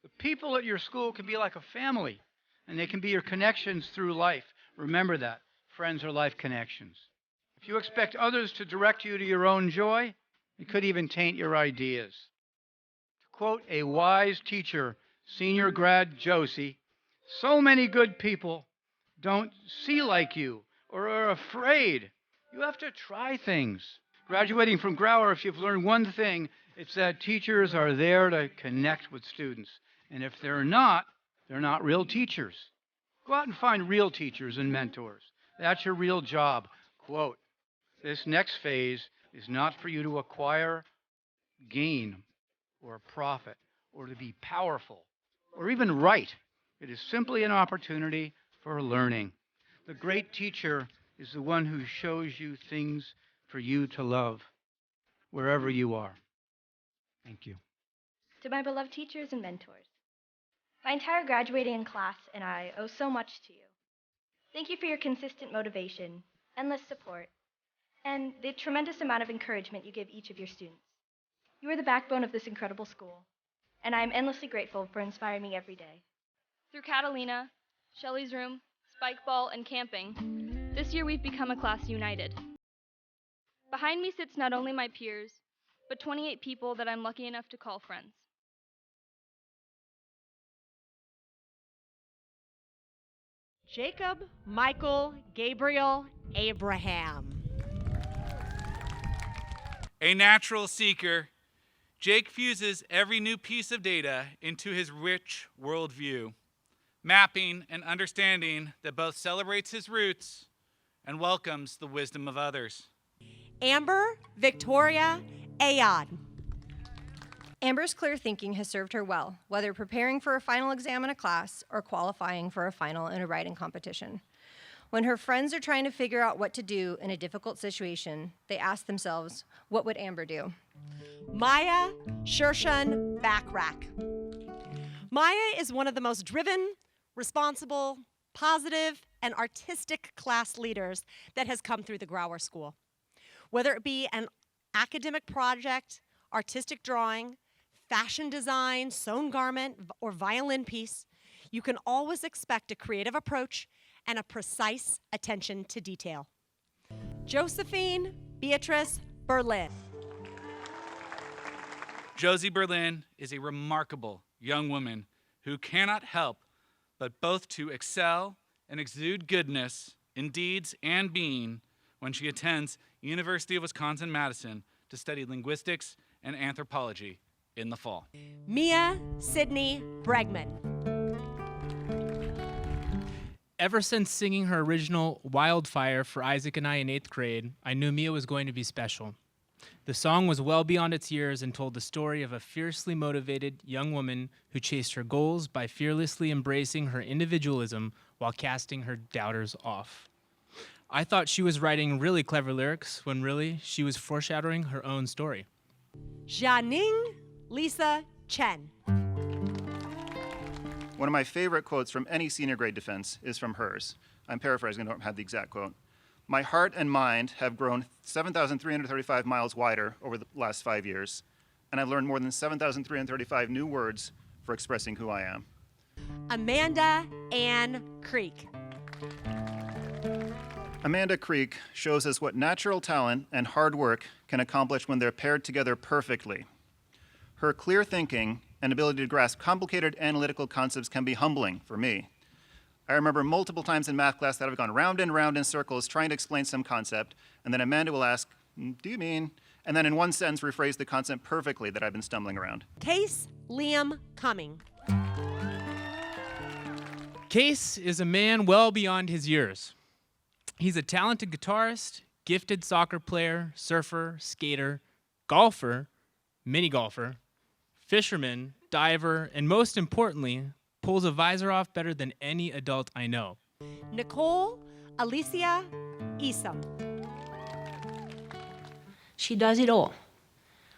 The people at your school can be like a family, and they can be your connections through life. Remember that. Friends are life connections. If you expect others to direct you to your own joy, it could even taint your ideas. To quote a wise teacher, senior grad Josie, so many good people don't see like you or are afraid. You have to try things. Graduating from Grauer, if you've learned one thing, it's that teachers are there to connect with students. And if they're not real teachers. Go out and find real teachers and mentors. That's your real job. Quote, this next phase is not for you to acquire gain or profit or to be powerful or even right. It is simply an opportunity for learning. The great teacher is the one who shows you things for you to love wherever you are. Thank you. To my beloved teachers and mentors, my entire graduating class and I owe so much to you. Thank you for your consistent motivation, endless support, and the tremendous amount of encouragement you give each of your students. You are the backbone of this incredible school, and I am endlessly grateful for inspiring me every day. Through Catalina, Shelley's Room, Spike Ball, and camping, this year we've become a class united. Behind me sits not only my peers, but 28 people that I'm lucky enough to call friends. Jacob Michael Gabriel Abraham. A natural seeker, Jake fuses every new piece of data into his rich worldview, mapping and understanding that both celebrates his roots and welcomes the wisdom of others. Amber Victoria Ayad. Amber's clear thinking has served her well, whether preparing for a final exam in a class or qualifying for a final in a writing competition. When her friends are trying to figure out what to do in a difficult situation, they ask themselves, what would Amber do? Maya Shershan Backrack. Maya is one of the most driven, responsible, positive, and artistic class leaders that has come through the Grauer School. Whether it be an academic project, artistic drawing, fashion design, sewn garment, or violin piece, you can always expect a creative approach and a precise attention to detail. Josephine Beatrice Berlin. Josie Berlin is a remarkable young woman who cannot help but both to excel and exude goodness in deeds and being when she attends University of Wisconsin-Madison to study linguistics and anthropology in the fall. Mia Sydney Bregman. Ever since singing her original Wildfire for Isaac and I in 8th grade, I knew Mia was going to be special. The song was well beyond its years and told the story of a fiercely motivated young woman who chased her goals by fearlessly embracing her individualism while casting her doubters off. I thought she was writing really clever lyrics when really she was foreshadowing her own story. Jianing Lisa Chen. One of my favorite quotes from any senior grade defense is from hers. I'm paraphrasing, I don't have the exact quote. My heart and mind have grown 7,335 miles wider over the last 5 years, and I've learned more than 7,335 new words for expressing who I am. Amanda Ann Creek. Amanda Creek shows us what natural talent and hard work can accomplish when they're paired together perfectly. Her clear thinking and ability to grasp complicated analytical concepts can be humbling for me. I remember multiple times in math class that I've gone round and round in circles trying to explain some concept, and then Amanda will ask, do you mean? And then in one sentence rephrase the concept perfectly that I've been stumbling around. Case Liam Cumming. Case is a man well beyond his years. He's a talented guitarist, gifted soccer player, surfer, skater, golfer, mini golfer, fisherman, diver, and most importantly, pulls a visor off better than any adult I know. Nicole Alicia Isom. She does it all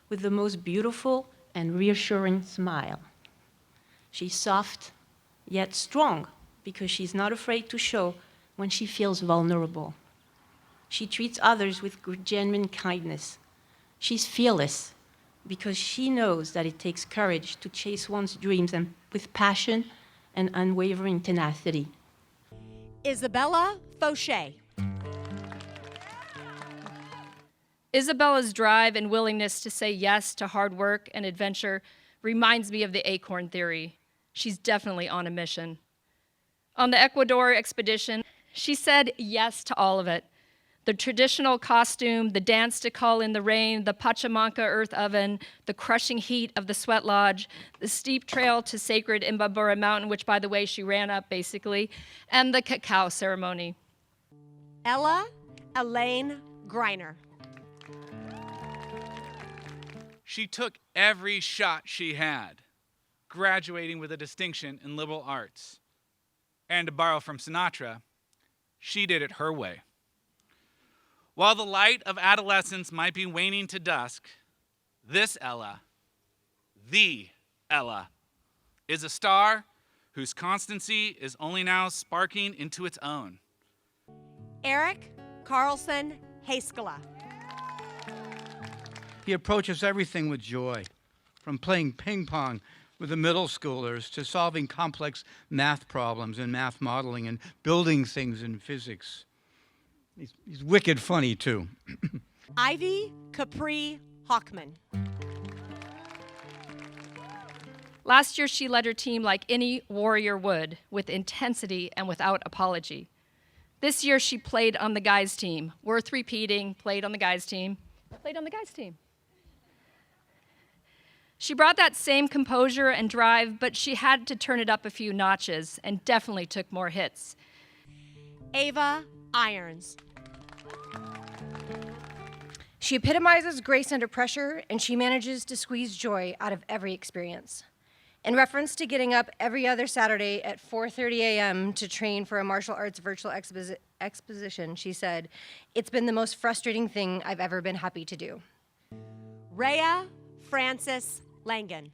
with the most beautiful and reassuring smile. She's soft, yet strong, because she's not afraid to show when she feels vulnerable. She treats others with genuine kindness. She's fearless, because she knows that it takes courage to chase one's dreams and with passion and unwavering tenacity. Isabella Fauché. Isabella's drive and willingness to say yes to hard work and adventure reminds me of the acorn theory. She's definitely on a mission. On the Ecuador expedition, she said yes to all of it. The traditional costume, the dance to call in the rain, the Pachamanca earth oven, the crushing heat of the sweat lodge, the steep trail to sacred Imbabura Mountain, which, by the way, she ran up, basically, and the cacao ceremony. Ella Elaine Greiner. She took every shot she had, graduating with a distinction in liberal arts. And to borrow from Sinatra, she did it her way. While the light of adolescence might be waning to dusk, this Ella, the Ella, is a star whose constancy is only now sparking into its own. Eric Carlson Haskala. He approaches everything with joy, from playing ping pong with the middle schoolers to solving complex math problems and math modeling and building things in physics. He's wicked funny, too. Ivy Capri Hockman. Last year, she led her team like any warrior would, with intensity and without apology. This year, she played on the guys' team. Worth repeating, played on the guys' team. Played on the guys' team. She brought that same composure and drive, but she had to turn it up a few notches and definitely took more hits. Ava Irons. She epitomizes grace under pressure, and she manages to squeeze joy out of every experience. In reference to getting up every other Saturday at 4:30 a.m. to train for a martial arts virtual exposition, she said, "It's been the most frustrating thing I've ever been happy to do." Rhea Francis Langan.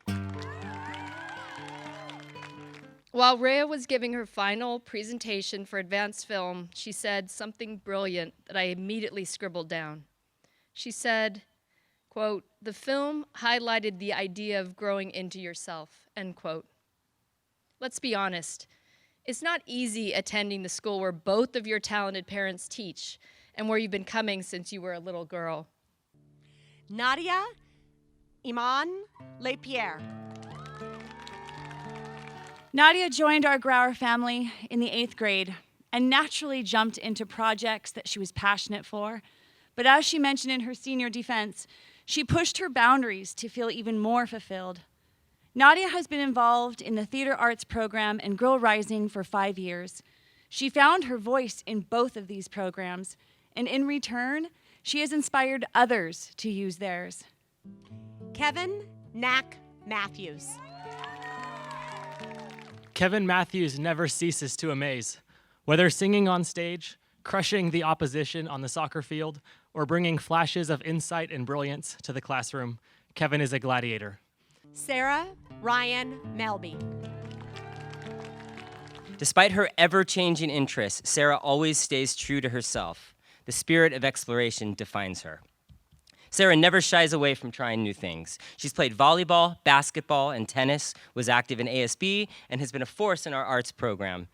While Rhea was giving her final presentation for advanced film, she said something brilliant that I immediately scribbled down. She said, quote, "The film highlighted the idea of growing into yourself," end quote. Let's be honest. It's not easy attending the school where both of your talented parents teach and where you've been coming since you were a little girl. Nadia Iman Lapierre. Nadia joined our Grauer family in the 8th grade and naturally jumped into projects that she was passionate for. But as she mentioned in her senior defense, she pushed her boundaries to feel even more fulfilled. Nadia has been involved in the theater arts program and Girl Rising for 5 years. She found her voice in both of these programs, and in return, she has inspired others to use theirs. Kevin Knack Matthews. Kevin Matthews never ceases to amaze. Whether singing on stage, crushing the opposition on the soccer field, or bringing flashes of insight and brilliance to the classroom, Kevin is a gladiator. Sarah Ryan Melby. Despite her ever-changing interests, Sarah always stays true to herself. The spirit of exploration defines her. Sarah never shies away from trying new things. She's played volleyball, basketball, and tennis, was active in ASB, and has been a force in our arts program.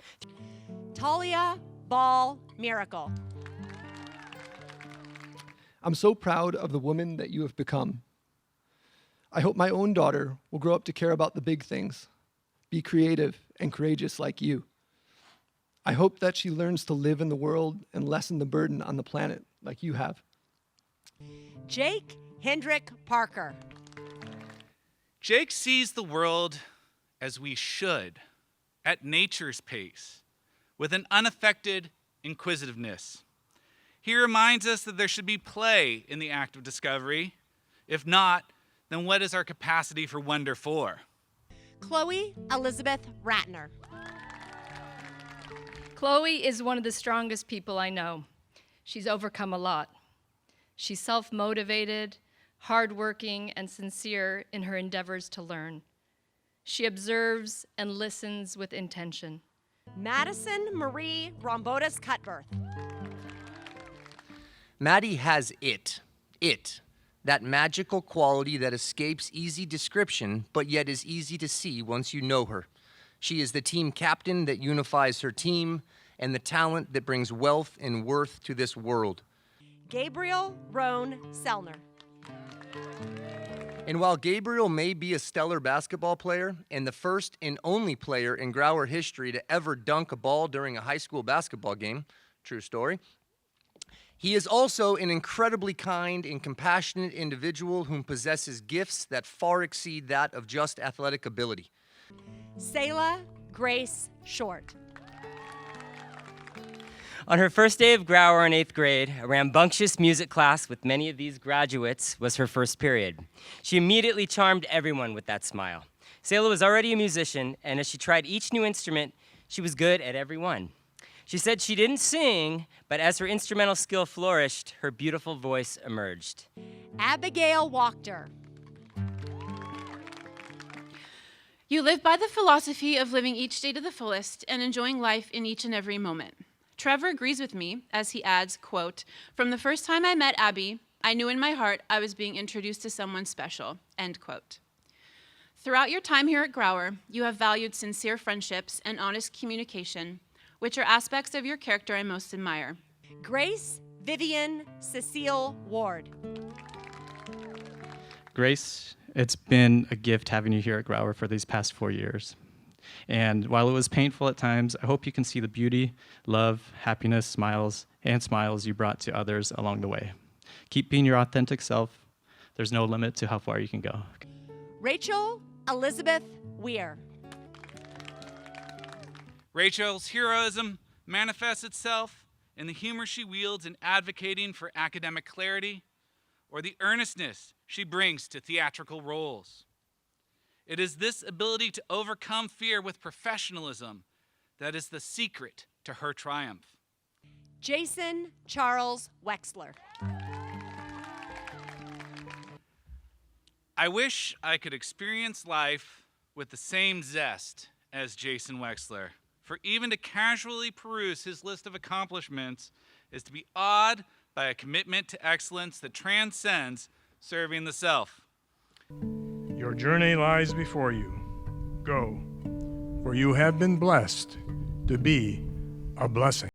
Talia Ball Miracle. I'm so proud of the woman that you have become. I hope my own daughter will grow up to care about the big things, be creative and courageous like you. I hope that she learns to live in the world and lessen the burden on the planet like you have. Jake Hendrick Parker. Jake sees the world as we should, at nature's pace, with an unaffected inquisitiveness. He reminds us that there should be play in the act of discovery. If not, then what is our capacity for wonder for? Chloe Elizabeth Ratner. Chloe is one of the strongest people I know. She's overcome a lot. She's self-motivated, hardworking, and sincere in her endeavors to learn. She observes and listens with intention. Madison Marie Rombotis Cutbirth. Maddie has it, that magical quality that escapes easy description, but yet is easy to see once you know her. She is the team captain that unifies her team and the talent that brings wealth and worth to this world. Gabriel Roan Sellner. And while Gabriel may be a stellar basketball player and the first and only player in Grauer history to ever dunk a ball during a high school basketball game, true story, he is also an incredibly kind and compassionate individual whom possesses gifts that far exceed that of just athletic ability. Selah Grace Short. On her first day of Grauer in 8th grade, a rambunctious music class with many of these graduates was her first period. She immediately charmed everyone with that smile. Selah was already a musician, and as she tried each new instrument, she was good at every one. She said she didn't sing, but as her instrumental skill flourished, her beautiful voice emerged. Abigail Wachter. You live by the philosophy of living each day to the fullest and enjoying life in each and every moment. Trevor agrees with me as he adds, quote, "From the first time I met Abby, I knew in my heart I was being introduced to someone special," end quote. Throughout your time here at Grauer, you have valued sincere friendships and honest communication, which are aspects of your character I most admire. Grace Vivian Cecile Ward. Grace, it's been a gift having you here at Grauer for these past 4 years. And while it was painful at times, I hope you can see the beauty, love, happiness, smiles you brought to others along the way. Keep being your authentic self. There's no limit to how far you can go. Rachel Elizabeth Weir. Rachel's heroism manifests itself in the humor she wields in advocating for academic clarity, or the earnestness she brings to theatrical roles. It is this ability to overcome fear with professionalism that is the secret to her triumph. Jason Charles Wexler. I wish I could experience life with the same zest as Jason Wexler, for even to casually peruse his list of accomplishments is to be awed by a commitment to excellence that transcends serving the self. Your journey lies before you. Go, for you have been blessed to be a blessing.